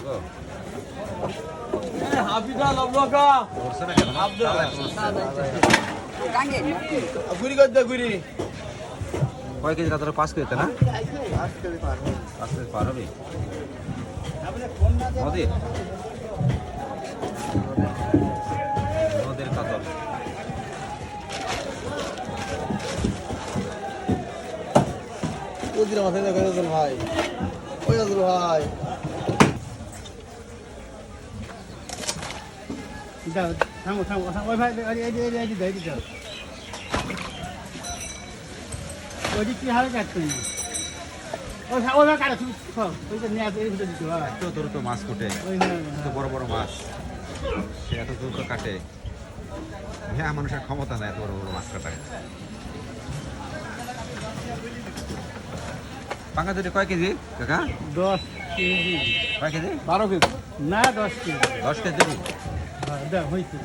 গো হাফিজা লবলকা ধরছে না কেন গুড়ি করতে গুড়ি কয় কেজি কাতলা 5 কেজি না 5 কেজি পার হবে নদীর কাতল ওদিকে মাথায় দেখা যাচ্ছে ভাই ওই আজল ভাই যাও থামো থামো ওই ভাই এই দেই দিতে ওই কি হালে কাটতে ওই ভাই কাটা তুমি ওই যে নিয়ে এই ভিতরে দিতে হয় এত দ্রুত মাছ কুটে ওই এত বড় বড় মাছ সে এত দ্রুত কাটে হ্যাঁ মানুষের ক্ষমতা নাই এত বড় বড় মাছ কাটায় পাঙ্গা দুটি কয় কেজি কাকা 10 কেজি কয় কেজি 12 কেজি না 10 কেজি 10 কেজি হ্যাঁ দাও হইছে